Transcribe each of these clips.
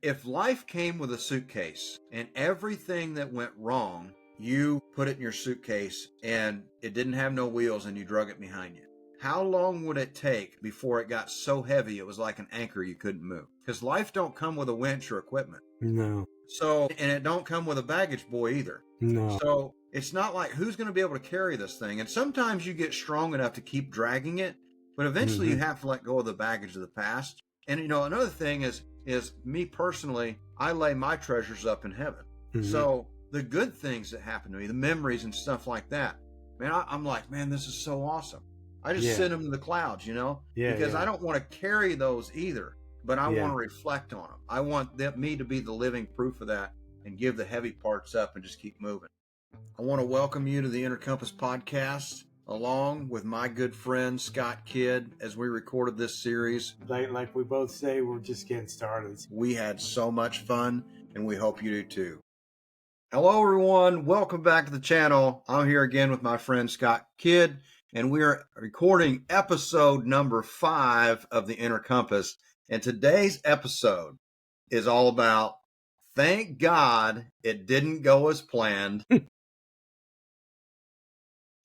If life came with a suitcase and everything that went wrong, you put it in your suitcase and it didn't have no wheels and you drug it behind you, how long would it take before it got so heavy it was like an anchor you couldn't move? Because life don't come with a winch or equipment. No, So, and it don't come with a baggage boy either. no. So it's not like who's going to be able to carry this thing. And sometimes you get strong enough to keep dragging it, but eventually you have to let go of the baggage of the past. And another thing is me personally, I lay my treasures up in heaven. So the good things that happen to me, the memories and stuff like that, man, I'm like, man, this is so awesome. I just send them to the clouds, because I don't want to carry those either, but I want to reflect on them. I want me to be the living proof of that and give the heavy parts up and just keep moving. I want to welcome you to the Inner Compass podcast, along with my good friend Scott Kidd, as we recorded this series. Like we both say, we're just getting started. We had so much fun, and we hope you do too. Hello, everyone. Welcome back to the channel. I'm here again with my friend Scott Kidd, and we're recording episode number 5 of the Inner Compass. And today's episode is all about thank God it didn't go as planned.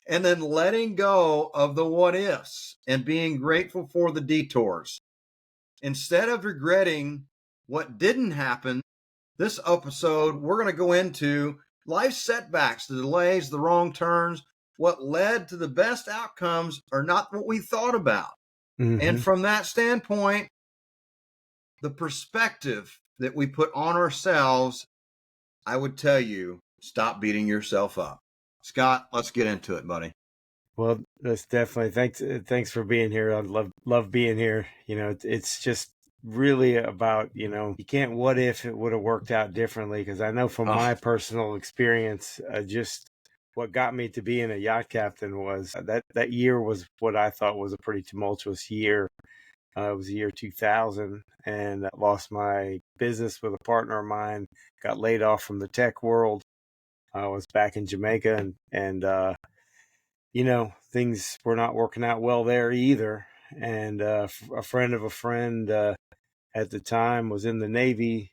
And then letting go of the what ifs and being grateful for the detours. Instead of regretting what didn't happen, this episode, we're going to go into life setbacks, the delays, the wrong turns, what led to the best outcomes are not what we thought about. And from that standpoint, the perspective that we put on ourselves, I would tell you, stop beating yourself up. Scott, let's get into it, buddy. Well, that's definitely thanks for being here. I love being here. It's just really about, you can't what if it would have worked out differently, because I know from my personal experience, just what got me to being a yacht captain was that year was what I thought was a pretty tumultuous year. It was the year 2000, and I lost my business with a partner of mine, got laid off from the tech world. I was back in Jamaica, and things were not working out well there either. And a friend of a friend at the time was in the Navy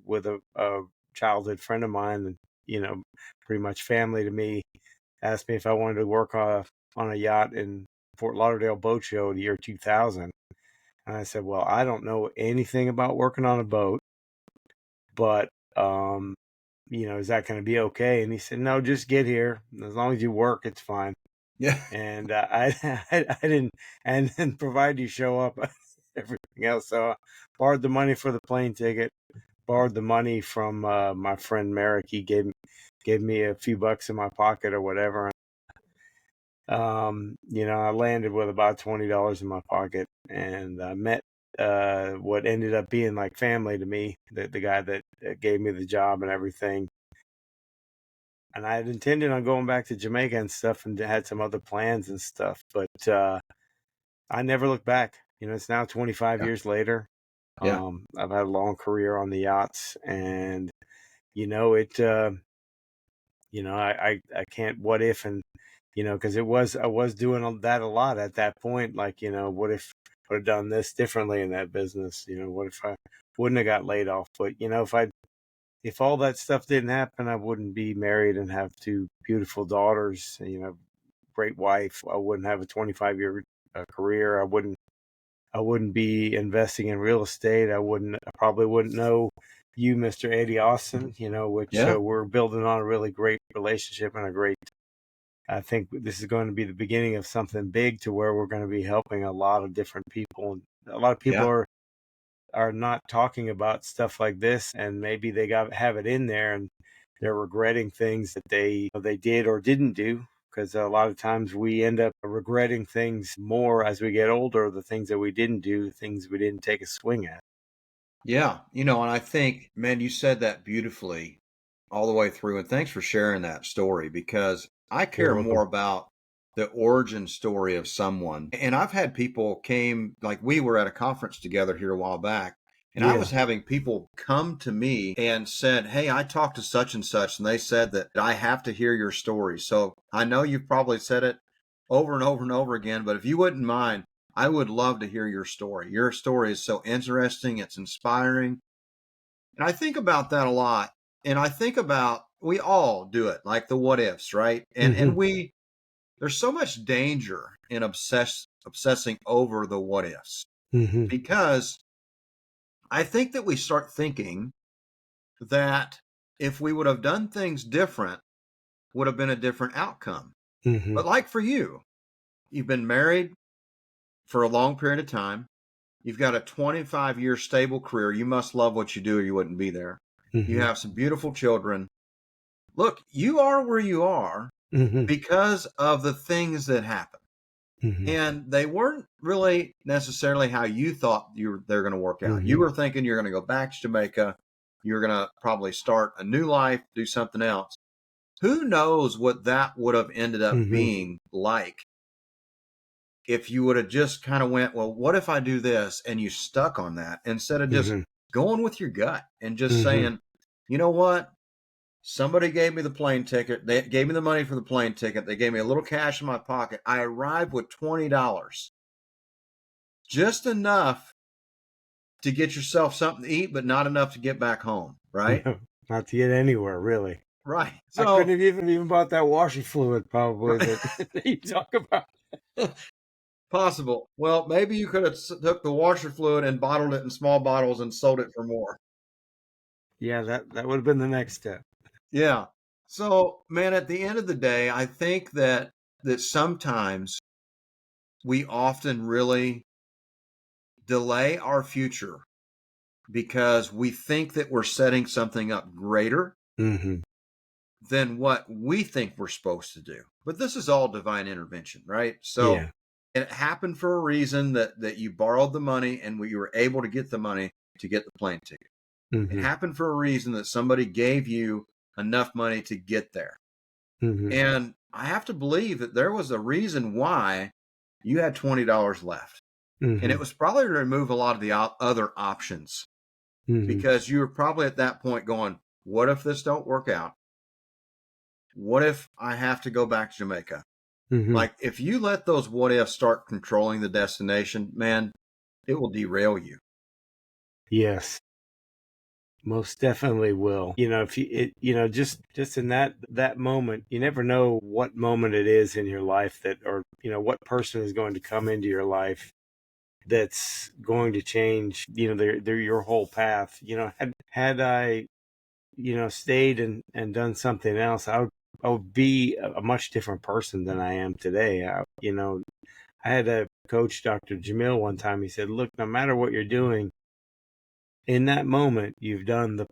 with a childhood friend of mine, and, pretty much family to me, asked me if I wanted to work on a yacht in Fort Lauderdale Boat Show the year 2000. And I said, well, I don't know anything about working on a boat, but, is that going to be okay? And he said, no, just get here. As long as you work, it's fine. Yeah. And I didn't, and then provide you show up, everything else. So I borrowed the money for the plane ticket, borrowed the money from my friend Merrick. He gave me a few bucks in my pocket or whatever. I landed with about $20 in my pocket, and I met what ended up being like family to me, the guy that gave me the job and everything. And I had intended on going back to Jamaica and stuff, and had some other plans and stuff, but I never looked back. It's now 25 years later. Yeah. I've had a long career on the yachts, and I can't what if, and because I was doing that a lot at that point. Like, what if I would have done this differently in that business? What if I wouldn't have got laid off? But if all that stuff didn't happen, I wouldn't be married and have 2 beautiful daughters. Great wife. I wouldn't have a 25-year career. I wouldn't be investing in real estate. I probably wouldn't know you, Mr. Eddie Austin, which we're building on a really great relationship and I think this is going to be the beginning of something big, to where we're going to be helping a lot of different people. A lot of people are not talking about stuff like this, and maybe they have it in there and they're regretting things that they did or didn't do. Because a lot of times we end up regretting things more as we get older, the things that we didn't do, things we didn't take a swing at. Yeah. And I think, man, you said that beautifully all the way through. And thanks for sharing that story, because I care more about the origin story of someone. And I've had people like we were at a conference together here a while back, and I was having people come to me and said, hey, I talked to such and such, and they said that I have to hear your story. So I know you've probably said it over and over and over again, but if you wouldn't mind, I would love to hear your story. Your story is so interesting. It's inspiring. And I think about that a lot. And I think about, we all do it, like the what ifs, right? And there's so much danger in obsessing over the what ifs, Mm-hmm. because I think that we start thinking that if we would have done things different, would have been a different outcome. Mm-hmm. But like for you, you've been married for a long period of time. You've got a 25-year stable career. You must love what you do or you wouldn't be there. You Mm-hmm. have some beautiful children. Look, you are where you are Mm-hmm. because of the things that happen. Mm-hmm. And they weren't really necessarily how you thought they're going to work out. You Mm-hmm. were thinking you're going to go back to Jamaica. You're going to probably start a new life, do something else. Who knows what that would have ended up Mm-hmm. being like if you would have just kind of went, well, what if I do this? And you stuck on that instead of just Mm-hmm. going with your gut and just Mm-hmm. saying, you know what? Somebody gave me the plane ticket. They gave me the money for the plane ticket. They gave me a little cash in my pocket. I arrived with $20, just enough to get yourself something to eat, but not enough to get back home. Right? No, not to get anywhere, really. Right. I couldn't So, have even bought that washer fluid, probably, right. that you talk about. Possible. Well, maybe you could have took the washer fluid and bottled it in small bottles and sold it for more. Yeah, that would have been the next step. Yeah. So, man, at the end of the day, I think that sometimes we often really delay our future because we think that we're setting something up greater Mm-hmm. than what we think we're supposed to do. But this is all divine intervention, right? So Yeah. it happened for a reason that you borrowed the money and you were able to get the money to get the plane ticket. It Mm-hmm. happened for a reason that somebody gave you enough money to get there. Mm-hmm. And I have to believe that there was a reason why you had $20 left. And Mm-hmm. it was probably to remove a lot of the other options, Mm-hmm. because you were probably at that point going, what if this don't work out? What if I have to go back to Jamaica? Mm-hmm. Like, if you let those what ifs start controlling the destination, man, it will derail you. Yes. Most definitely will. If just in that moment, you never know what moment it is in your life or what person is going to come into your life that's going to change, their your whole path. Had I, stayed and done something else, I would be a much different person than I am today. I had a coach, Dr. Jamil, one time. He said, "Look, no matter what you're doing, in that moment, you've done the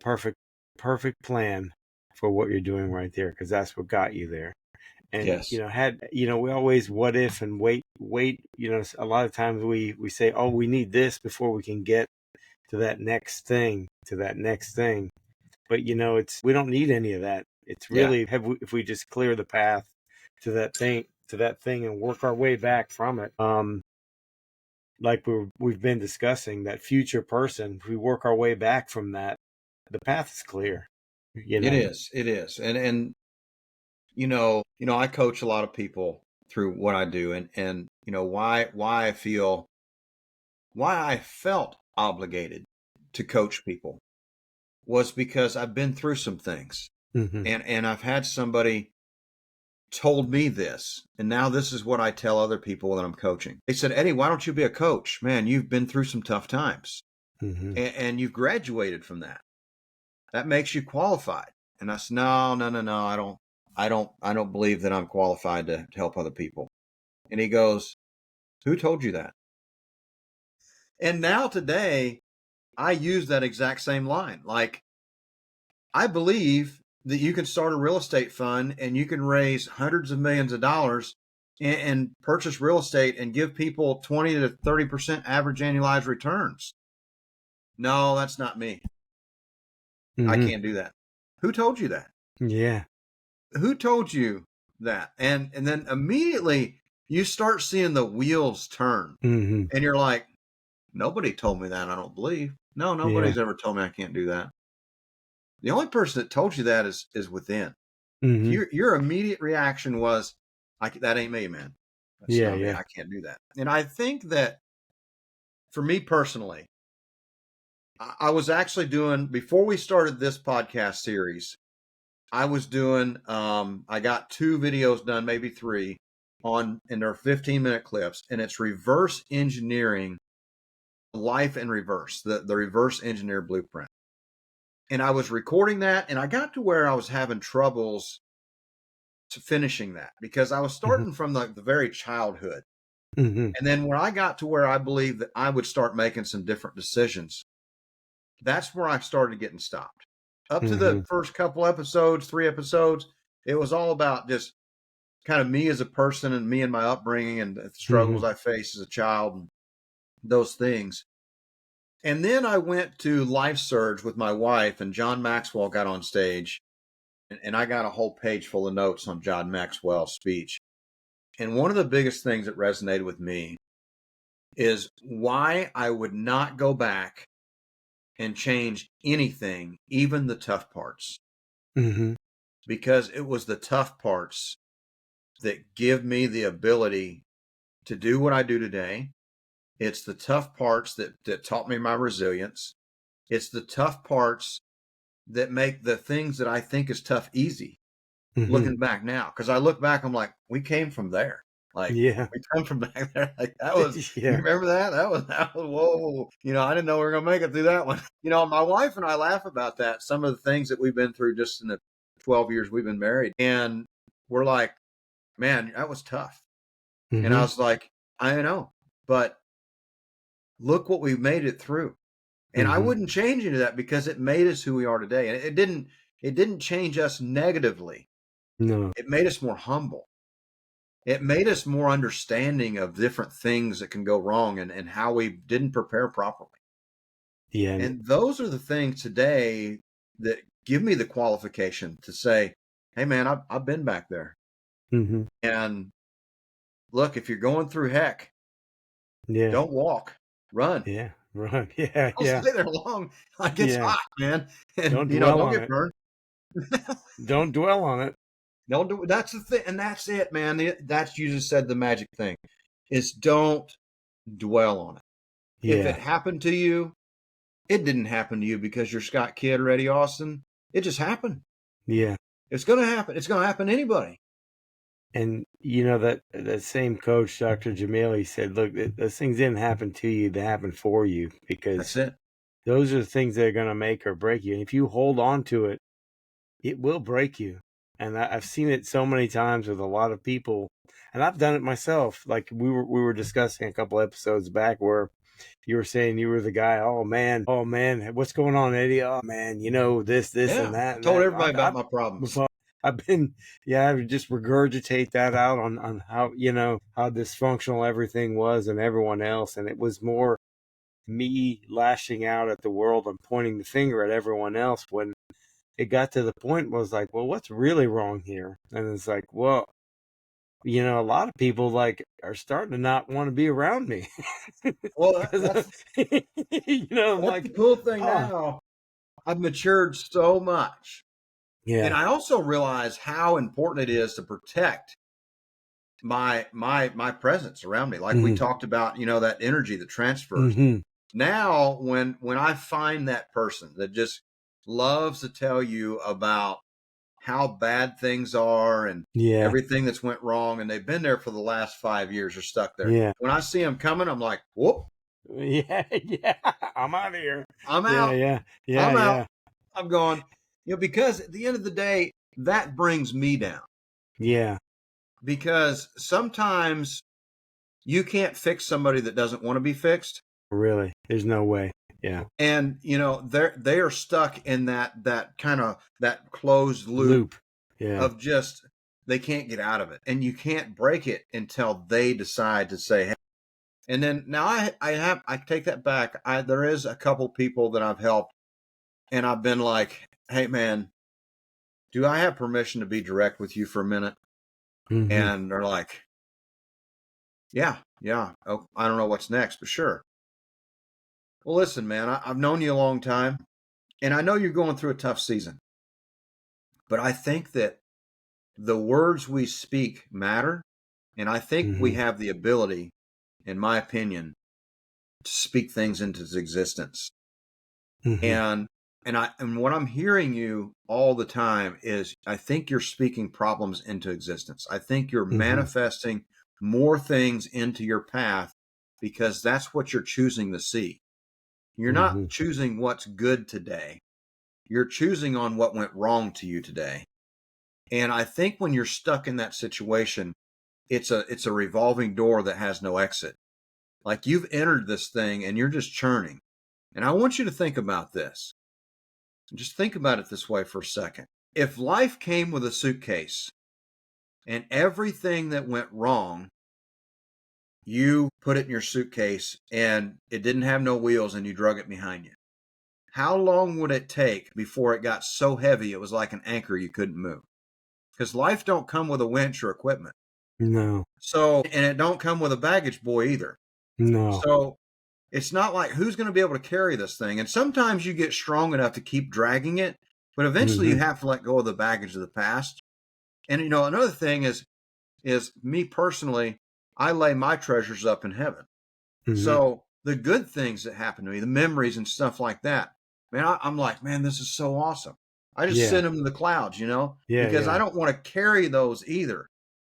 perfect plan for what you're doing right there, because that's what got you there." And Yes. we always what if and wait. A lot of times we say, "Oh, we need this before we can get to that next thing, But we don't need any of that. It's Yeah. really, if we just clear the path to that thing and work our way back from it. Like we've been discussing, that future person, if we work our way back from that, the path is clear. It is. It is. And I coach a lot of people through what I do, and why I felt obligated to coach people was because I've been through some things, Mm-hmm. and I've had somebody told me this, and now this is what I tell other people that I'm coaching. They said, Eddie, why don't you be a coach? Man, you've been through some tough times, Mm-hmm. and you've graduated from that. That makes you qualified. And I said, no, no, no, no. I don't believe that I'm qualified to help other people. And he goes, who told you that? And now today, I use that exact same line. Like, I believe that you can start a real estate fund and you can raise hundreds of millions of dollars and purchase real estate and give people 20 to 30% average annualized returns. No, that's not me. I Mm-hmm. can't do that. Who told you that? Yeah. Who told you that? And then immediately you start seeing the wheels turn, Mm-hmm. and you're like, nobody told me that. I don't believe. No, Yeah. nobody's ever told me I can't do that. The only person that told you that is within. Mm-hmm. Your immediate reaction was, that ain't me, man. That's Yeah. not me. Yeah. I can't do that. And I think that for me personally, I was actually doing, before we started this podcast series, I was doing, I got 2 videos done, maybe 3 and they're 15-minute clips, and it's reverse engineering life in reverse, the reverse engineer blueprint. And I was recording that, and I got to where I was having troubles to finishing that because I was starting from the very childhood. Mm-hmm. And then when I got to where I believed that I would start making some different decisions, that's where I started getting stopped. Up to the first couple episodes, 3 episodes, it was all about just kind of me as a person and me and my upbringing and the struggles I faced as a child and those things. And then I went to Life Surge with my wife, and John Maxwell got on stage, and I got a whole page full of notes on John Maxwell's speech. And one of the biggest things that resonated with me is why I would not go back and change anything, even the tough parts. Because it was the tough parts that give me the ability to do what I do today. It's the tough parts that taught me my resilience. It's the tough parts that make the things that I think is tough easy. Looking back now, because I look back, I'm like, we came from there. Like, Yeah. we come from back there. Like, that was, Yeah. you remember that? That was, whoa. You know, I didn't know we were going to make it through that one. You know, my wife and I laugh about that. Some of the things that we've been through just in the 12 years we've been married. And we're like, man, that was tough. And I was like, I know, but look what we made it through. And I wouldn't change any of that because it made us who we are today. And it didn't change us negatively. No. It made us more humble. It made us more understanding of different things that can go wrong and how we didn't prepare properly. Yeah. And those are the things today that give me the qualification to say, hey, man, I've been back there. And look, if you're going through heck, don't walk, run. Yeah. Run. Yeah. Don't stay there long. Like, it's hot, man. And, Don't you know, dwell don't on get it. burned. Don't dwell on it. Don't do. That's the thing. And that's it, man. That's, you just said the magic thing is don't dwell on it. Yeah. If it happened to you, it didn't happen to you because you're Scott Kidd or Eddie Austin. It just happened. Yeah. It's going to happen. It's going to happen to anybody. And you know that same coach, Dr. Jamil, he said, look, those things didn't happen to you, they happened for you, because That's it. those are the things that are going to make or break you. And if you hold on to it, it will break you. And I've seen it so many times with a lot of people, and I've done it myself. Like we were discussing a couple episodes back where you were saying you were the guy. Oh man, what's going on, Eddie? Oh man, you know this and that. I told everybody about my problems. I've been, I would just regurgitate that out on how, how dysfunctional everything was and everyone else. And it was more me lashing out at the world and pointing the finger at everyone else when it got to the point was like, well, what's really wrong here? And it's like, well, a lot of people like are starting to not want to be around me. Well, that's like, the cool thing now. I've matured so much. Yeah. And I also realize how important it is to protect my presence around me. Like we talked about, that energy that transfers. Now, when I find that person that just loves to tell you about how bad things are and everything that's went wrong, and they've been there for the last 5 years or stuck there. Yeah. When I see them coming, I'm like, whoop. Yeah. I'm out of here. I'm out. Yeah. I'm out. I'm going, because at the end of the day, that brings me down. Yeah. Because sometimes you can't fix somebody that doesn't want to be fixed. Really? There's no way. Yeah. And, they are stuck in that kind of that closed loop. Of just, they can't get out of it. And you can't break it until they decide to say, hey. And then now I take that back. There is a couple people that I've helped, and I've been like, hey man, do I have permission to be direct with you for a minute? And they're like, yeah. Oh, I don't know what's next, but sure. Well, listen, man, I've known you a long time, and I know you're going through a tough season. But I think that the words we speak matter, and I think we have the ability, in my opinion, to speak things into existence. Mm-hmm. And what I'm hearing you all the time is I think you're speaking problems into existence. I think you're Mm-hmm. manifesting more things into your path because that's what you're choosing to see. You're not Mm-hmm. choosing what's good today. You're choosing on what went wrong to you today. And I think when you're stuck in that situation, it's a revolving door that has no exit. Like you've entered this thing and you're just churning. And I want you to think about this. Just think about it this way for a second. If life came with a suitcase and everything that went wrong, you put it in your suitcase and it didn't have no wheels and you drug it behind you, how long would it take before it got so heavy it was like an anchor you couldn't move? Because life don't come with a winch or equipment. No. So, and it don't come with a baggage boy either. No. So it's not like who's going to be able to carry this thing. And sometimes you get strong enough to keep dragging it, but eventually Mm-hmm. you have to let go of the baggage of the past. And another thing is me personally, I lay my treasures up in heaven. Mm-hmm. So the good things that happen to me, the memories and stuff like that, man, I'm like, man, this is so awesome. I just Yeah. send them to the clouds, Yeah. because I Yeah. don't want to carry those either,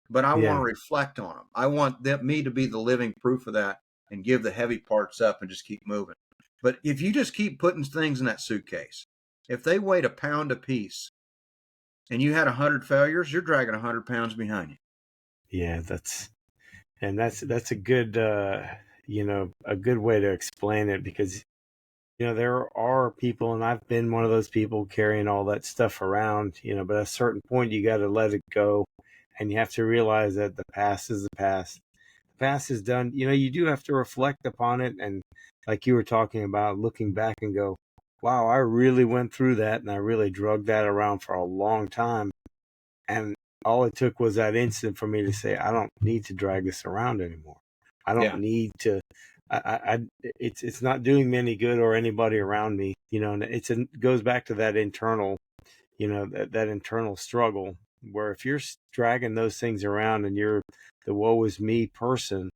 but I want to Yeah. reflect on them. I want me to be the living proof of that and give the heavy parts up and just keep moving. But if you just keep putting things in that suitcase, if they weighed a pound apiece and you had 100 failures, you're dragging 100 pounds behind you. Yeah. That's a good, a good way to explain it because, there are people, and I've been one of those people carrying all that stuff around, but at a certain point you got to let it go and you have to realize that the past is the past. The past is done. You do have to reflect upon it. And like you were talking about, looking back and go, wow, I really went through that and I really drug that around for a long time. And all it took was that instant for me to say, I don't need to drag this around anymore. I don't Yeah. need to. It's not doing me any good or anybody around me. And it goes back to that internal, that internal struggle where if you're dragging those things around and you're the woe is me person,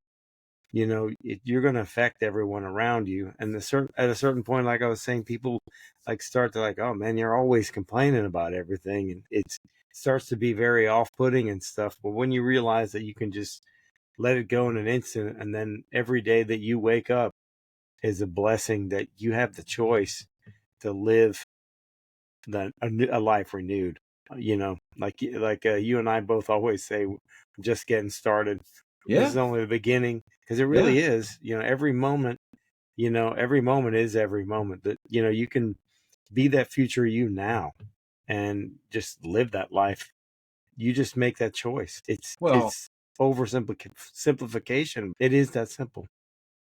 you're going to affect everyone around you. And at a certain point, like I was saying, people like start to like, oh man, you're always complaining about everything, and it starts to be very off-putting and stuff. But when you realize that you can just let it go in an instant, and then every day that you wake up is a blessing that you have the choice to live a life renewed. Like you and I both always say, we're just getting started. This Yeah. is only the beginning because it Yeah. really is. Every moment is every moment that you can be that future you now and just live that life. You just make that choice. It's Well, it's simplification. It is that simple.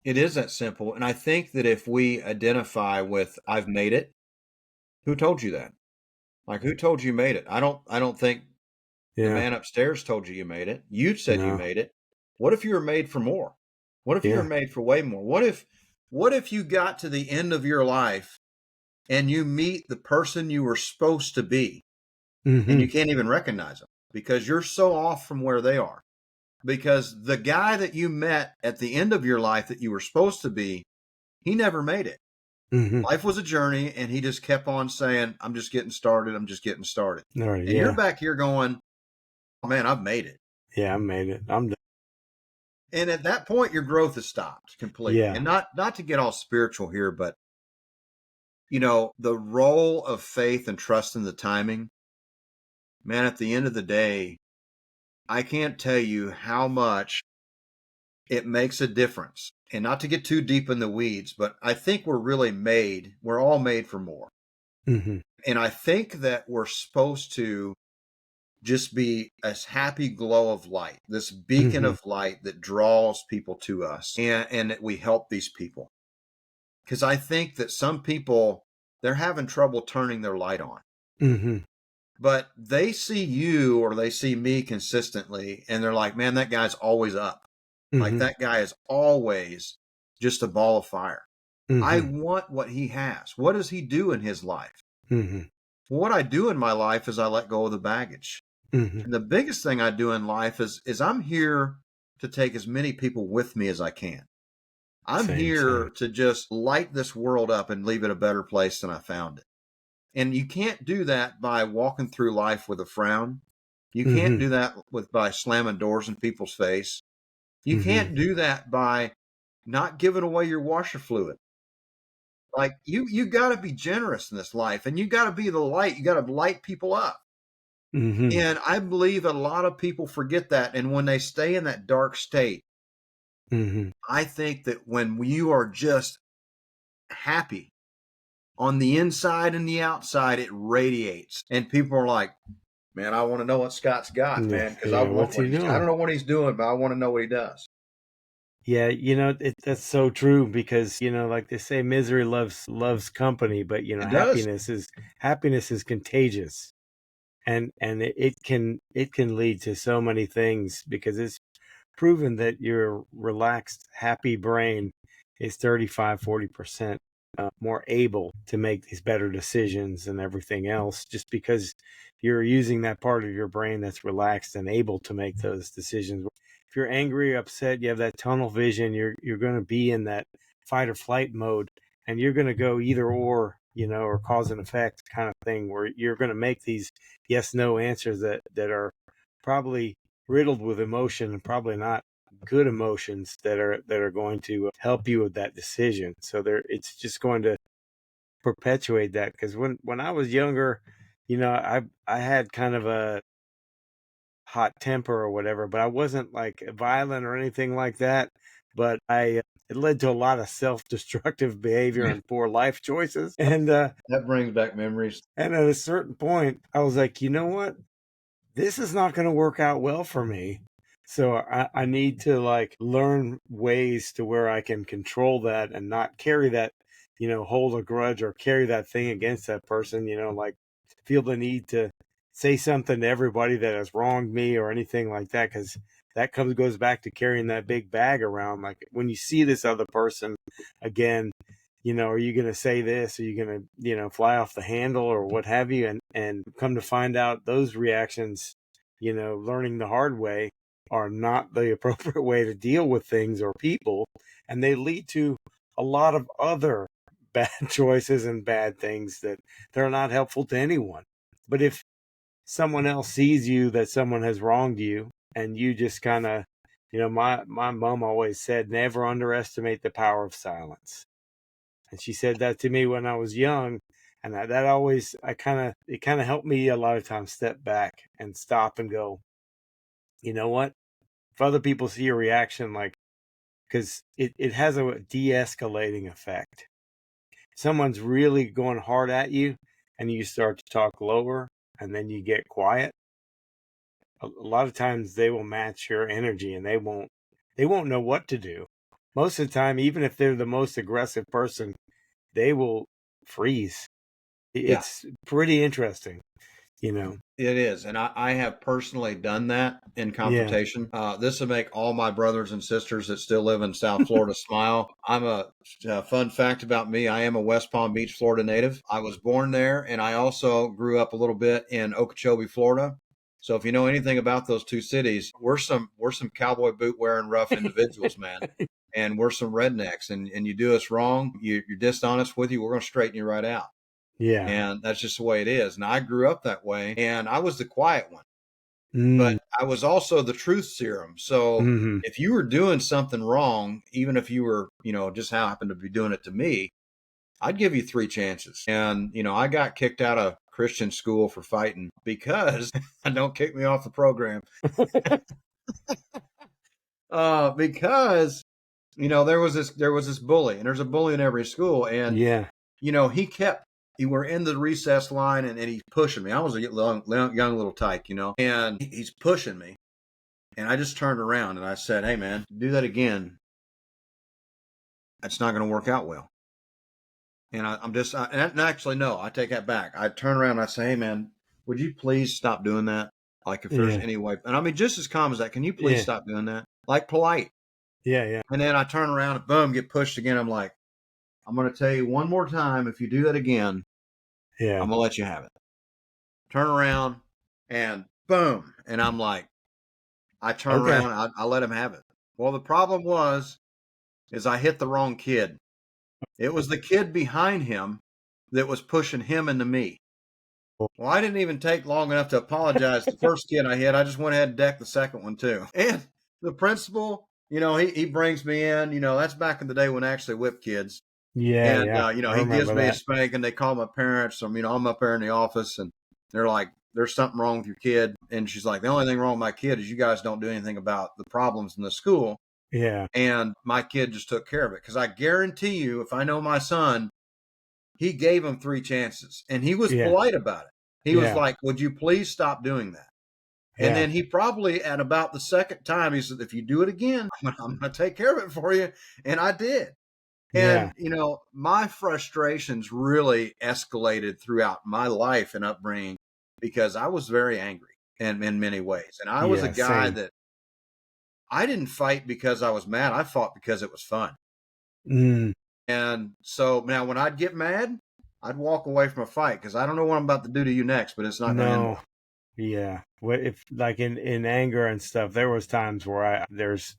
it is that simple. And I think that if we identify with I've made it, who told you that? Like who told you made it? I don't think the Yeah. man upstairs told you you made it. You said you No. made it. What if you were made for more? What if you were Yeah. made for way more? What if you got to the end of your life and you meet the person you were supposed to be and Mm-hmm. you can't even recognize them because you're so off from where they are? Because the guy that you met at the end of your life that you were supposed to be, he never made it. Mm-hmm. Life was a journey and he just kept on saying, I'm just getting started. I'm just getting started. All right. And you're Yeah. back here going, oh man, I've made it. Yeah. I made it. I'm done. And at that point, your growth has stopped completely. Yeah. And not to get all spiritual here, but the role of faith and trust in the timing, man, at the end of the day, I can't tell you how much it makes a difference. And not to get too deep in the weeds, but I think we're all made for more. Mm-hmm. And I think that we're supposed to just be a happy glow of light, this beacon Mm-hmm. of light that draws people to us and that we help these people. Because I think that some people, they're having trouble turning their light on, Mm-hmm. but they see you or they see me consistently and they're like, man, that guy's always up. Like Mm-hmm. that guy is always just a ball of fire. I Mm-hmm. want what he has. What does he do in his life? Mm-hmm. Well, what I do in my life is I let go of the baggage. Mm-hmm. And the biggest thing I do in life is I'm here to take as many people with me as I can. I'm Same, here same. to just light this world up and leave it a better place than I found it. And you can't do that by walking through life with a frown. You can't Mm-hmm. do that by slamming doors in people's face. You Mm-hmm. can't do that by not giving away your washer fluid. Like you got to be generous in this life, and you got to be the light. You got to light people up. Mm-hmm. And I believe a lot of people forget that. And when they stay in that dark state, Mm-hmm. I think that when you are just happy on the inside and the outside, it radiates. And people are like, man, I want to know what Scott's got, Yeah, man, because I yeah. want What's what he I doing? don't know what he's doing, but I want to know what he does. Yeah, that's so true because like they say, misery loves company, but It does. happiness is contagious, and it can lead to so many things because it's proven that your relaxed, happy brain is 35-40% more able to make these better decisions and everything else, just because you're using that part of your brain that's relaxed and able to make those decisions. If you're angry or upset, you have that tunnel vision. You're going to be in that fight or flight mode, and you're going to go either or, or cause and effect kind of thing, where you're going to make these yes no answers that are probably riddled with emotion and probably not good emotions that are going to help you with that decision. So it's just going to perpetuate that, because when I was younger, I had kind of a hot temper or whatever, but I wasn't like violent or anything like that. But it led to a lot of self-destructive behavior and poor life choices. That brings back memories. And at a certain point, I was like, you know what? This is not going to work out well for me. So I need to like learn ways to where I can control that and not carry that, hold a grudge or carry that thing against that person, like feel the need to say something to everybody that has wronged me or anything like that. Cause that goes back to carrying that big bag around. Like when you see this other person again, are you going to say this? Are you going to, fly off the handle or what have you? And come to find out those reactions, learning the hard way, are not the appropriate way to deal with things or people. And they lead to a lot of other bad choices and bad things that they're not helpful to anyone. But if someone else sees you that someone has wronged you and you just kind of, my mom always said, never underestimate the power of silence. And she said that to me when I was young, and that always it kind of helped me a lot of times step back and stop and go, you know what? If other people see your reaction, like, because it has a de-escalating effect. Someone's really going hard at you, and you start to talk lower, and then you get quiet. A lot of times they will match your energy, and they won't know what to do. Most of the time, even if they're the most aggressive person, they will freeze. Yeah, It's pretty interesting. it is. And I have personally done that in Yeah. confrontation. This will make all my brothers and sisters that still live in South Florida smile. A fun fact about me. I am a West Palm Beach, Florida native. I was born there, and I also grew up a little bit in Okeechobee, Florida. So if you know anything about those two cities, we're some cowboy boot wearing rough individuals, man. And we're some rednecks, and you do us wrong, you're dishonest with you, we're going to straighten you right out. Yeah. And that's just the way it is. And I grew up that way, and I was the quiet one, Mm. but I was also the truth serum. So Hmm. if you were doing something wrong, even if you were, just happened to be doing it to me, I'd give you three chances. And, I got kicked out of Christian school for fighting because don't kick me off the program. Because, there was this bully, and there's a bully in every school. And Yeah. he were in the recess line, and he's pushing me. I was a young little tyke, and he's pushing me. And I just turned around and I said, hey, man, do that again. It's not going to work out well. And and actually, no, I take that back. I turn around and I say, hey, man, would you please stop doing that? Like if there's Yeah. any way, and I mean, just as calm as that, can you please Yeah. stop doing that? Like polite. Yeah. Yeah. And then I turn around and boom, get pushed again. I'm like, I'm going to tell you one more time. If you do that again, Yeah. I'm going to let you have it. Turn around and boom. And I'm like, I turn Okay. around, I let him have it. Well, the problem was is I hit the wrong kid. It was the kid behind him that was pushing him into me. Well, I didn't even take long enough to apologize to the first kid I hit. I just went ahead and decked the second one too. And the principal, he brings me in. That's back in the day when I actually whipped kids. Yeah, And, yeah. I he gives remember me a that. spank, and they call my parents. So, I'm up there in the office, and they're like, there's something wrong with your kid. And she's like, the only thing wrong with my kid is you guys don't do anything about the problems in the school. Yeah. And my kid just took care of it. Because I guarantee you, if I know my son, he gave him 3 chances, and he was Yeah. polite about it. He was Yeah. like, would you please stop doing that? And Yeah. then he probably, at about the second time, he said, if you do it again, I'm going to take care of it for you. And I did. Yeah. And, my frustrations really escalated throughout my life and upbringing because I was very angry in many ways. And I was a Yeah. guy Same. that I didn't fight because I was mad. I fought because it was fun. Mm. And so now when I'd get mad, I'd walk away from a fight because I don't know what I'm about to do to you next, but it's not going to end No. well. Yeah. What if like in anger and stuff, there was times where there's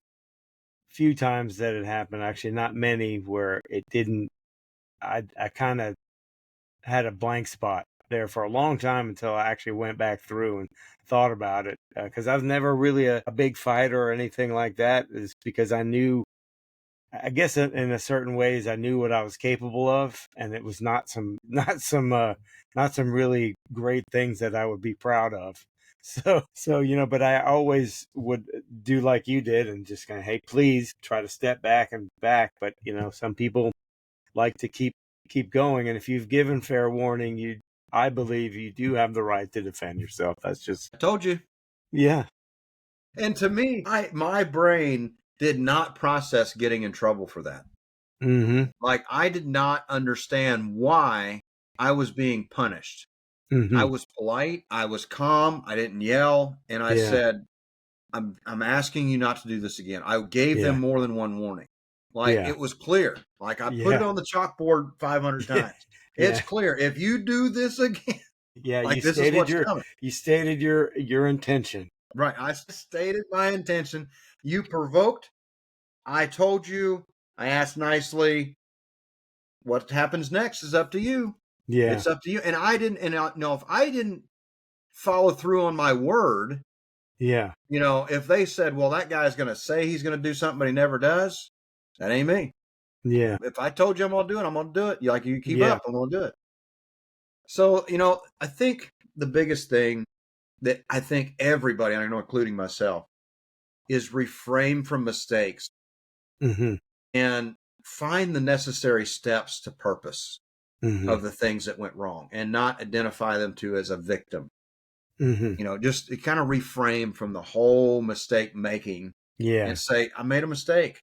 few times that it happened, actually not many, where it didn't. I kind of had a blank spot there for a long time until I actually went back through and thought about it, because I was never really a big fighter or anything like that. Is because I knew, I guess in a certain ways, I knew what I was capable of, and it was not some not some really great things that I would be proud of. So but I always would do like you did and just kind of, hey, please try to step back and back. But some people like to keep going, and if you've given fair warning, I believe you do have the right to defend yourself. That's just, I told you. yeah. And to me, my brain did not process getting in trouble for that. Mm-hmm. Like, I did not understand why I was being punished. I Mm-hmm. was polite, I was calm, I didn't yell, and I Yeah. said, I'm asking you not to do this again. I gave them Yeah. more than one warning. Like, Yeah. it was clear. Like, I put it Yeah. on the chalkboard 500 Yeah. times. It's Yeah. clear. If you do this again, Yeah, like, this is what's coming. you stated your intention. Right. I stated my intention. You provoked. I told you. I asked nicely. What happens next is up to you. Yeah. It's up to you. And I didn't, and if I didn't follow through on my word, Yeah. if they said, well, that guy's going to say he's going to do something, but he never does, that ain't me. Yeah. If I told you I'm going to do it, I'm going to do it. Like, you keep Yeah. up, I'm going to do it. So, I think the biggest thing that I think everybody, I know, including myself, is refrain from mistakes Mm-hmm. and find the necessary steps to purpose Mm-hmm. of the things that went wrong and not identify them to as a victim. Mm-hmm. Just kind of reframe from the whole mistake making Yeah. and say, I made a mistake,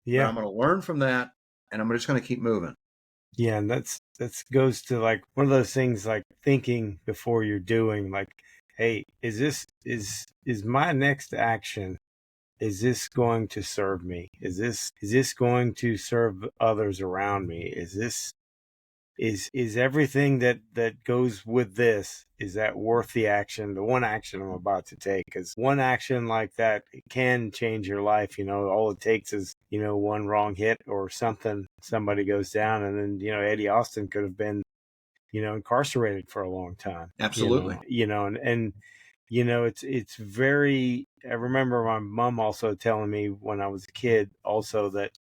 but Yeah. I'm going to learn from that and I'm just going to keep moving. Yeah. And that's goes to like one of those things, like thinking before you're doing, like, hey, is my next action, is this going to serve me? Is this going to serve others around me? Is everything that goes with this, is that worth the action, the one action I'm about to take? Because one action like that, it can change your life. All it takes is one wrong hit or something, somebody goes down, and then Eddie Austin could have been incarcerated for a long time. Absolutely. And it's very, I remember my mom also telling me when I was a kid also that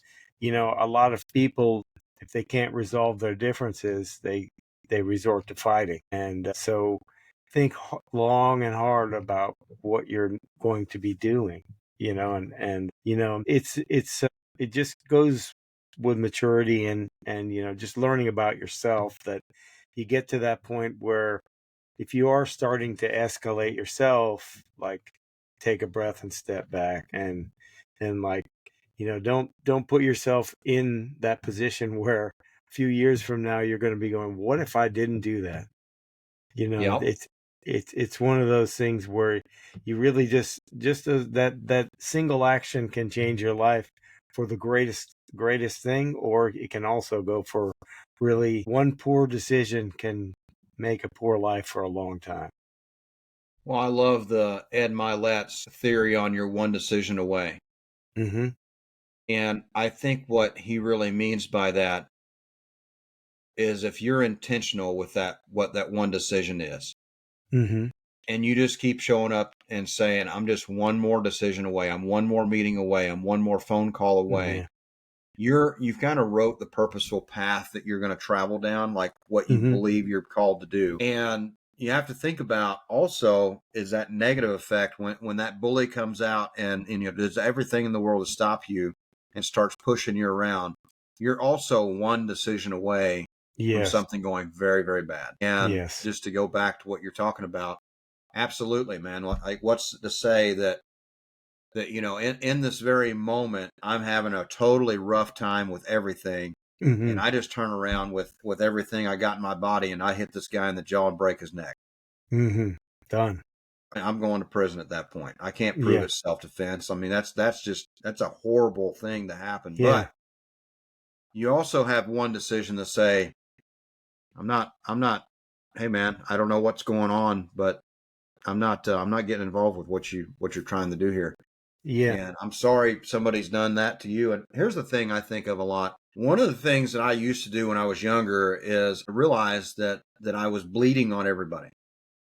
a lot of people, if they can't resolve their differences, they resort to fighting. And so think long and hard about what you're going to be doing, and it just goes with maturity and just learning about yourself, that you get to that point where if you are starting to escalate yourself, like, take a breath and step back, and like, don't put yourself in that position where a few years from now you're going to be going, what if I didn't do that? Yep. It's one of those things where you really that single action can change your life for the greatest thing, or it can also go for, really, one poor decision can make a poor life for a long time. Well, I love the Ed Milet's theory on your one decision away. Mm-hmm. And I think what he really means by that is if you're intentional with that, what that one decision is, Mm-hmm. and you just keep showing up and saying, I'm just one more decision away, I'm one more meeting away, I'm one more phone call away. Yeah. You've kind of wrote the purposeful path that you're going to travel down, like what you Mm-hmm. believe you're called to do. And you have to think about also is that negative effect when that bully comes out and does everything in the world to stop you and starts pushing you around. You're also one decision away from Yes. something going very, very bad. And Yes. just to go back to what you're talking about, absolutely, man. Like, what's to say that in this very moment, I'm having a totally rough time with everything. Mm-hmm. And I just turn around with everything I got in my body and I hit this guy in the jaw and break his neck. Mm-hmm. Done. I'm going to prison at that point. I can't prove Yeah. it's self-defense. I mean, that's a horrible thing to happen. Yeah. But you also have one decision to say, I'm not, hey man, I don't know what's going on, but I'm not getting involved with what you're trying to do here. Yeah. And I'm sorry somebody's done that to you. And here's the thing I think of a lot. One of the things that I used to do when I was younger is realize that I was bleeding on everybody.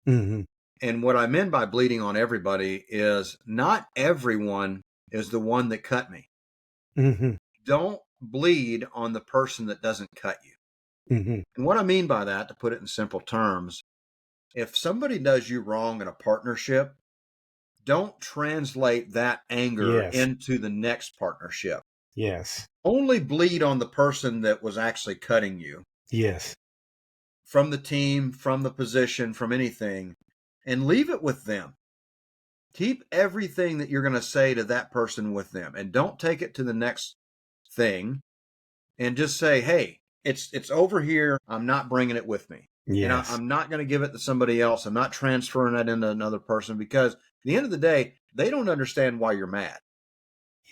Mm-hmm. And what I meant by bleeding on everybody is not everyone is the one that cut me. Mm-hmm. Don't bleed on the person that doesn't cut you. Mm-hmm. And what I mean by that, to put it in simple terms, if somebody does you wrong in a partnership, don't translate that anger Yes. into the next partnership. Yes. Only bleed on the person that was actually cutting you Yes. from the team, from the position, from anything, and leave it with them. Keep everything that you're going to say to that person with them and don't take it to the next thing and just say, hey, it's over here. I'm not bringing it with me. And Yes. I'm not going to give it to somebody else. I'm not transferring that into another person because at the end of the day, they don't understand why you're mad.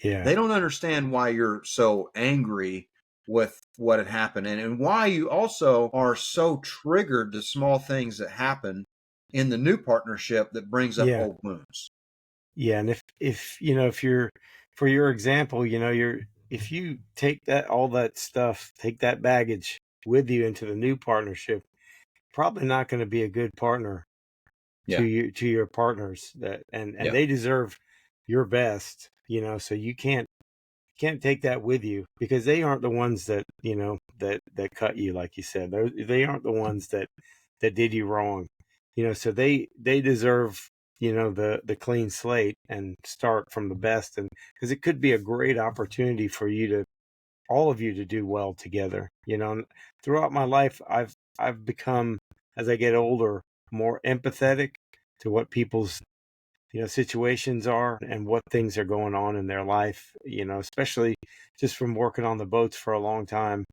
Yeah. They don't understand why you're so angry with what had happened and why you also are so triggered to small things that happen in the new partnership that brings up Yeah. old wounds. Yeah. And if if you're, for your example, if you take all that stuff, take that baggage with you into the new partnership, probably not going to be a good partner Yeah. to your partners, that and Yeah. they deserve your best, so you can't take that with you, because they aren't the ones that that cut you, like you said. They aren't the ones that did you wrong, so they deserve the clean slate and start from the best, and because it could be a great opportunity for you to all of you to do well together. And throughout my life, I've become, as I get older, more empathetic to what people's situations are and what things are going on in their life, especially just from working on the boats for a long time,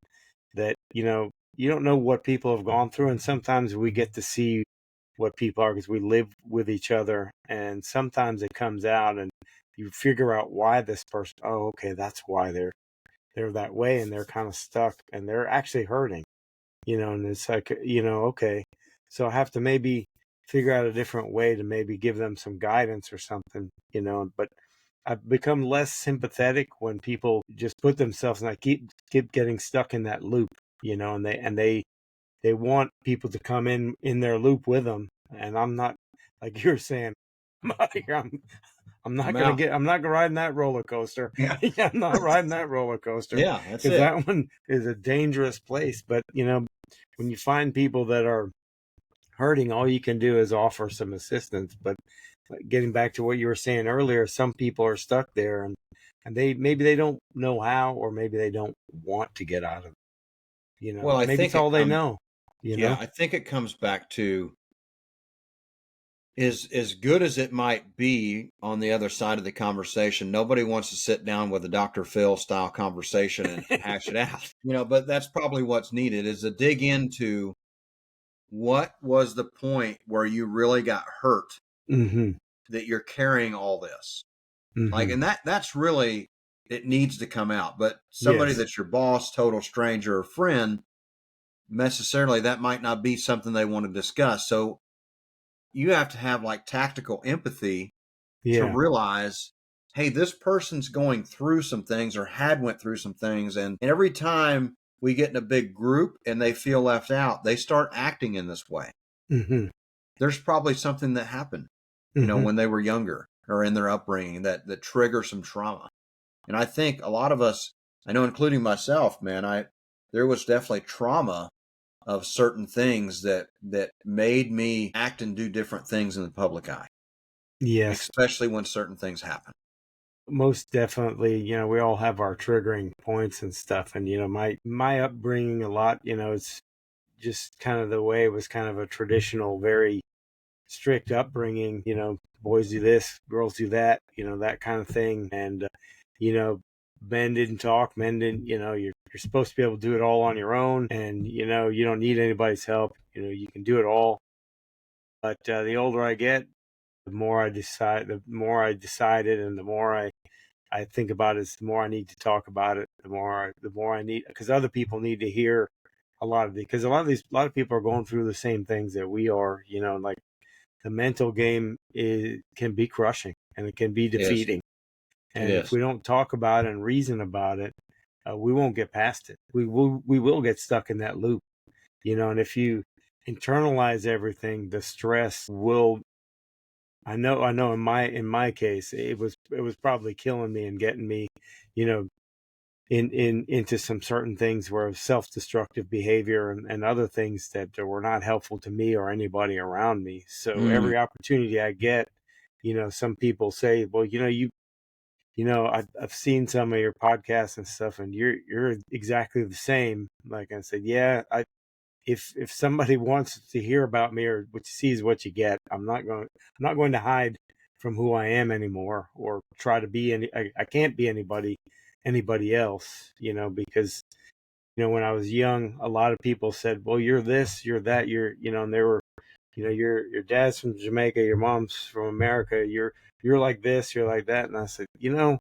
that you don't know what people have gone through, and sometimes we get to see what people are because we live with each other, and sometimes it comes out and you figure out why this person, oh, okay, that's why they're that way, and they're kind of stuck and they're actually hurting, and it's like, okay, so I have to maybe figure out a different way to maybe give them some guidance or something, but I've become less sympathetic when people just put themselves, and I keep getting stuck in that loop, and they want people to come in their loop with them, and I'm not, like you're saying, I'm out of here. I'm out. I'm not riding that roller coaster. Yeah. I'm not riding that roller coaster, Yeah, that's because it. that one is a dangerous place. But when you find people that are hurting, all you can do is offer some assistance. But getting back to what you were saying earlier, some people are stuck there, and they don't know how, or maybe they don't want to get out of it. Well, I Maybe think it's all they know. I think it comes back to is as good as it might be on the other side of the conversation. Nobody wants to sit down with a Dr. Phil style conversation and hash it out, but that's probably what's needed is to dig into what was the point where you really got hurt Mm-hmm. that you're carrying all this. Like, Mm-hmm. and that's really, it needs to come out. But somebody Yes. that's your boss, total stranger, or friend, necessarily that might not be something they want to discuss. So you have to have like tactical empathy to Yeah. realize hey, this person's going through some things or had went through some things. And every time we get in a big group and they feel left out, they start acting in this way. Mm-hmm. There's probably something that happened, Mm-hmm. when they were younger or in their upbringing that trigger some trauma. And I think a lot of us, I know, including myself, man, there was definitely trauma of certain things that made me act and do different things in the public eye, Yes, especially when certain things happen. most definitely. We all have our triggering points and stuff. And, my upbringing a lot, it's just kind of the way it was kind of a traditional, very strict upbringing, boys do this, girls do that, that kind of thing. And, you know, men didn't talk, men didn't, you're supposed to be able to do it all on your own. And, you don't need anybody's help. You can do it all. But the older I get, the more I decided, and the more I think about it, the more I need to talk about it, the more I need, because other people need to hear because a lot of people are going through the same things that we are, like the mental game can be crushing and it can be It is. defeating. It And if is. we don't talk about it and reason about it, we won't get past it. We will get stuck in that loop, and if you internalize everything, the stress will, I know in my case, it was probably killing me and getting me, you know, into some certain things where self-destructive behavior and other things that were not helpful to me or anybody around me. So Mm, every opportunity I get, some people say, well, I've seen some of your podcasts and stuff, and you're exactly the same. Like I said, yeah, if somebody wants to hear about me or what you see is what you get, I'm not going to hide from who I am anymore or try to be I can't be anybody else, because when I was young, a lot of people said, well, you're this, you're that, and they were, your dad's from Jamaica, your mom's from America, you're like this, you're like that. And I said, you're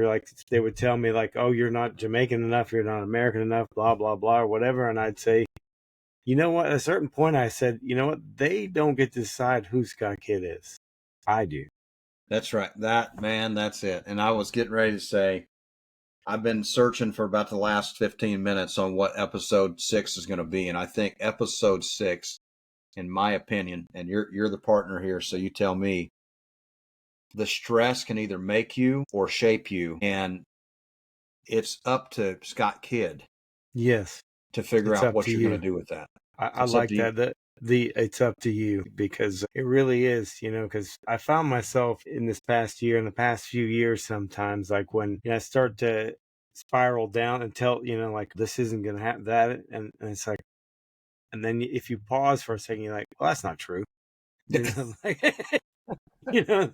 like, they would tell me like, oh, you're not Jamaican enough, you're not American enough, blah blah blah, or whatever. And I'd say, you know what? At a certain point, I said, you know what? They don't get to decide who Scott Kidd is. I do. that's right. That's it. And I was getting ready to say, I've been searching for about the last 15 minutes on what episode 6 is going to be. And I think episode 6, in my opinion, and you're the partner here, so you tell me, the stress can either make you or shape you. And it's up to Scott Kidd Yes, to figure it's out up what to you're going you. to do with that. I It's up like to you. that. The it's up to you because it really is, because I found myself in this past year, in the past few years, sometimes like when I start to spiral down and tell, like this isn't going to happen, and it's like, and then if you pause for a second, you're like, well, that's not true. Like, you know,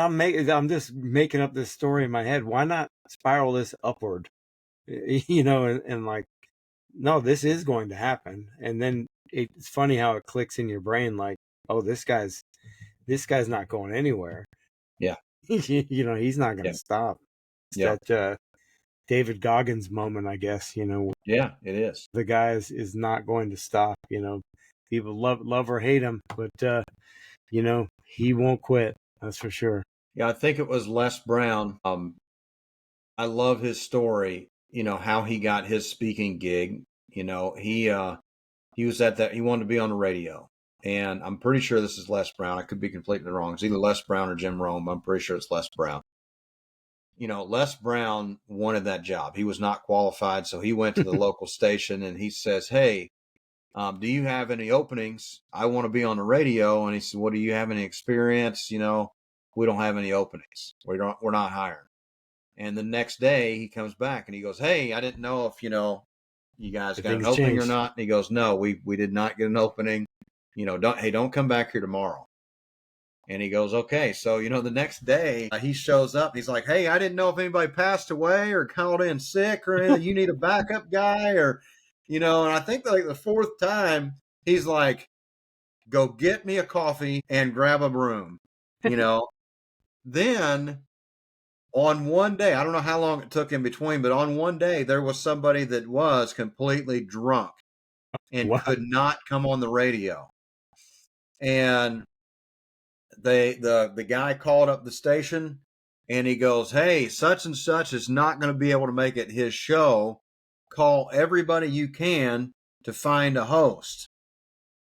I'm just making up this story in my head. Why not spiral this upward? And like, no, this is going to happen. And then it's funny how it clicks in your brain, like, oh, this guy's not going anywhere. Yeah. He's not going Yeah. to stop. It's Yeah. that David Goggins moment, I guess. Yeah, it is. The guy is not going to stop. People love or hate him, but he won't quit. That's for sure. Yeah, I think it was Les Brown. I love his story, how he got his speaking gig. He was at that, he wanted to be on the radio. And I'm pretty sure this is Les Brown. I could be completely wrong. It's either Les Brown or Jim Rome. I'm pretty sure it's Les Brown. Les Brown wanted that job. He was not qualified. So he went to the local station and he says, hey, do you have any openings? I want to be on the radio. And he said, well, do you have any experience? We don't have any openings. We're not hiring. And the next day he comes back and he goes, hey, I didn't know if, you guys got an Things opening or changed. not. And he goes, no, we did not get an opening. Don't come back here tomorrow. And he goes, okay. So, the next day he shows up. He's like, hey, I didn't know if anybody passed away or called in sick or anything. You need a backup guy and I think like the fourth time he's like, go get me a coffee and grab a broom, Then on one day, I don't know how long it took in between, but on one day there was somebody that was completely drunk and Wow. could not come on the radio. And the guy called up the station and he goes, "Hey, such and such is not going to be able to make it his show. Call everybody you can to find a host."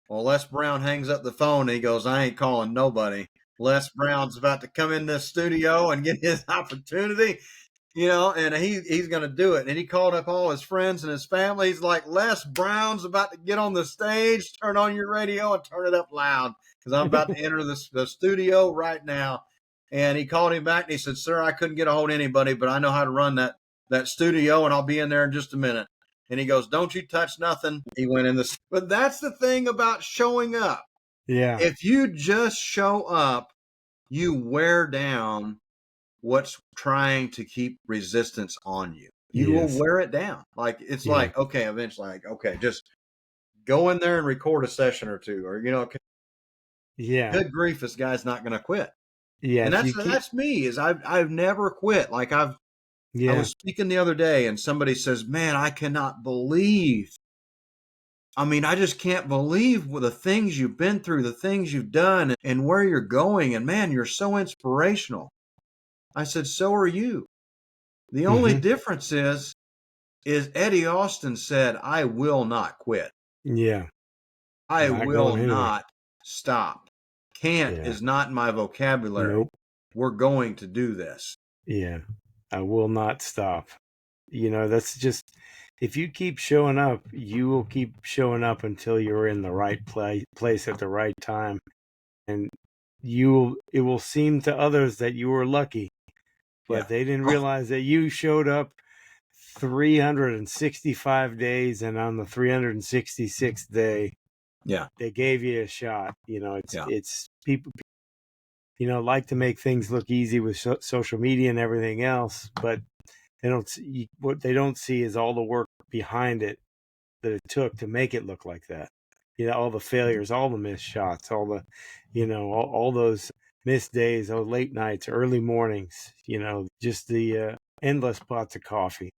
Well, Les Brown hangs up the phone and he goes, "I ain't calling nobody. Les Brown's about to come in this studio and get his opportunity, and he's going to do it." And he called up all his friends and his family. He's like, "Les Brown's about to get on the stage. Turn on your radio and turn it up loud because I'm about to enter the studio right now." And he called him back and he said, "Sir, I couldn't get a hold of anybody, but I know how to run that studio and I'll be in there in just a minute." And he goes, "Don't you touch nothing." He went in this. But that's the thing about showing up. Yeah. If you just show up, you wear down what's trying to keep resistance on you. You will wear it down. Like, it's like, okay, eventually, like, okay, just go in there and record a session or two, or, good grief, this guy's not going to quit. Yeah. And that's me, is I've never quit. Like I was speaking the other day and somebody says, "Man, I cannot believe, I just can't believe the things you've been through, the things you've done and where you're going. And man, you're so inspirational." I said, "So are you. The only difference is Eddie Austin said, 'I will not quit.' Yeah. I will not stop. Can't is not in my vocabulary. Nope. We're going to do this." Yeah. I will not stop. That's just, if you keep showing up, you will keep showing up until you're in the right place at the right time. And it will seem to others that you were lucky, but they didn't realize that you showed up 365 days, and on the 366th day, they gave you a shot. It's people, like to make things look easy with social media and everything else, but what they don't see is all the work behind it that it took to make it look like that. All the failures, all the missed shots, all the, all those missed days, those late nights, early mornings, just the endless pots of coffee.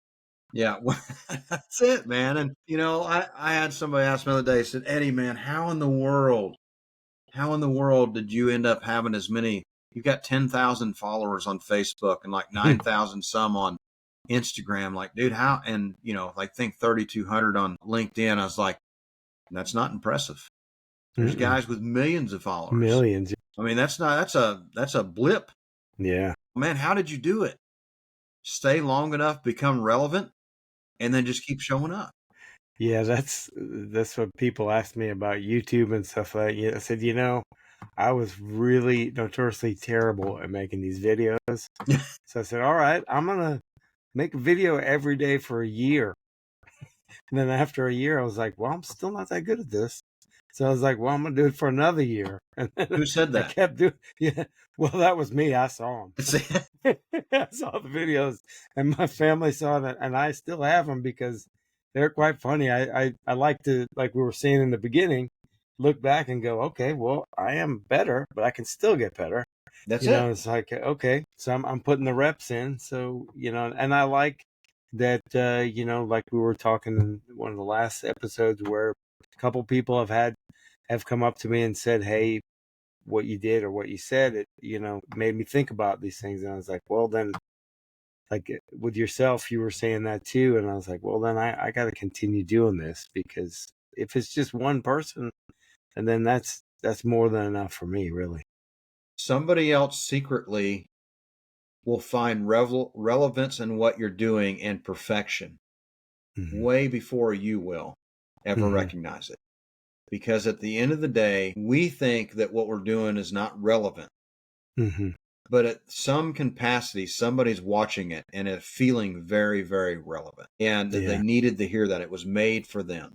Yeah, well, that's it, man. And, I had somebody ask me the other day, said, "Eddie, man, how in the world did you end up having as many? You've got 10,000 followers on Facebook and like 9,000 some on Instagram. Like, dude, how?" And, like think 3,200 on LinkedIn. I was like, "That's not impressive. There's guys with millions of followers. Millions. That's a blip." Yeah. Man, how did you do it? Stay long enough, become relevant, and then just keep showing up. Yeah, that's what people ask me about YouTube and stuff like that. I said, I was really notoriously terrible at making these videos. So I said, all right, I'm going to make a video every day for a year. And then after a year, I was like, well, I'm still not that good at this. So I was like, well, I'm going to do it for another year. And then Who said that? I kept doing, well, that was me. I saw them. I saw the videos and my family saw it, and I still have them because they're quite funny. I like to, like we were saying in the beginning, look back and go, okay, well, I am better, but I can still get better. That's it. It's like, okay, so I'm putting the reps in. So, and I like that, like we were talking in one of the last episodes where a couple people have come up to me and said, hey, what you did or what you said, it, made me think about these things. And I was like, well, then, like with yourself, you were saying that too. And I was like, well, then I got to continue doing this, because if it's just one person, and then that's more than enough for me, really. Somebody else secretly will find relevance in what you're doing and perfection way before you will ever recognize it. Because at the end of the day, we think that what we're doing is not relevant. But at some capacity, somebody's watching it and it's feeling very, very relevant. And they needed to hear that. It was made for them.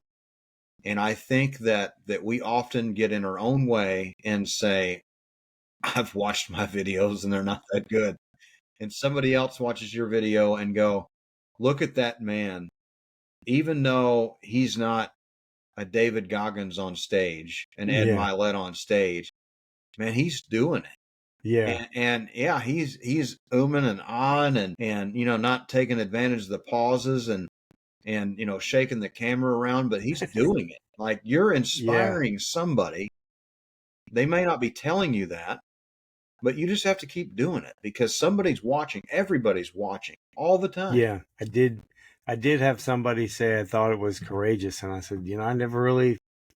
And I think that we often get in our own way and say, I've watched my videos and they're not that good. And somebody else watches your video and go, look at that man. Even though he's not a David Goggins on stage, an Ed Milet on stage, man, he's doing it. Yeah. And he's umming and ahhing and not taking advantage of the pauses and shaking the camera around, but he's doing it. Like, you're inspiring somebody. They may not be telling you that, but you just have to keep doing it because somebody's watching. Everybody's watching all the time. Yeah, I did have somebody say I thought it was courageous, and I said, I never really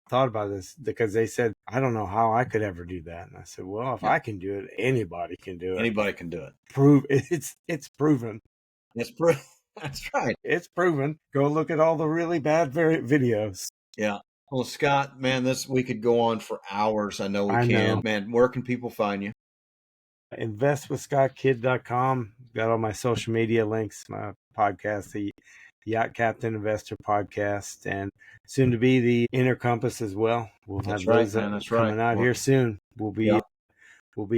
thought about this, because they said, I don't know how I could ever do that. And I said, well, if Yeah. I can do it, anybody can do it. Anybody can do it. It's proven. That's right. It's proven. Go look at all the really bad videos. Yeah. Well, Scott, man, we could go on for hours. I know we can. know. Man, where can people find you? Investwithscottkid.com. Got all my social media links, my podcast, the Yacht Captain Investor podcast, and soon to be the Inner Compass as well. We'll have those coming out here soon. We'll be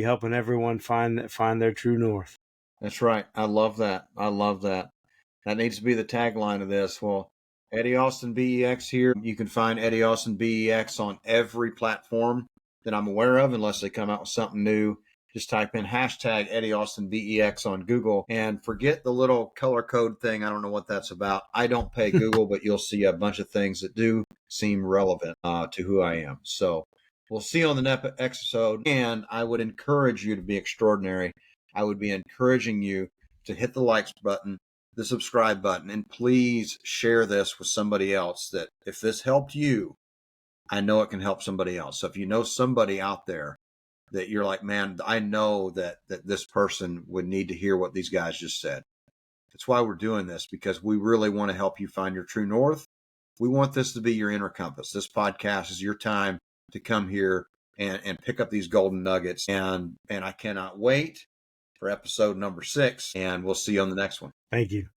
helping everyone find their true north. That's right. I love that. That needs to be the tagline of this. Well, Eddie Austin BEX here. You can find Eddie Austin BEX on every platform that I'm aware of, unless they come out with something new. Just type in hashtag Eddie Austin BEX on Google and forget the little color code thing. I don't know what that's about. I don't pay Google, but you'll see a bunch of things that do seem relevant to who I am. So we'll see you on the next episode. And I would encourage you to be extraordinary. I would be encouraging you to hit the likes button, the subscribe button, and please share this with somebody else. That if this helped you, I know it can help somebody else. So if you know somebody out there that you're like, man, I know that this person would need to hear what these guys just said. That's why we're doing this, because we really want to help you find your true north. We want this to be your inner compass. This podcast is your time to come here and pick up these golden nuggets. And I cannot wait for episode number 6, and we'll see you on the next one. Thank you.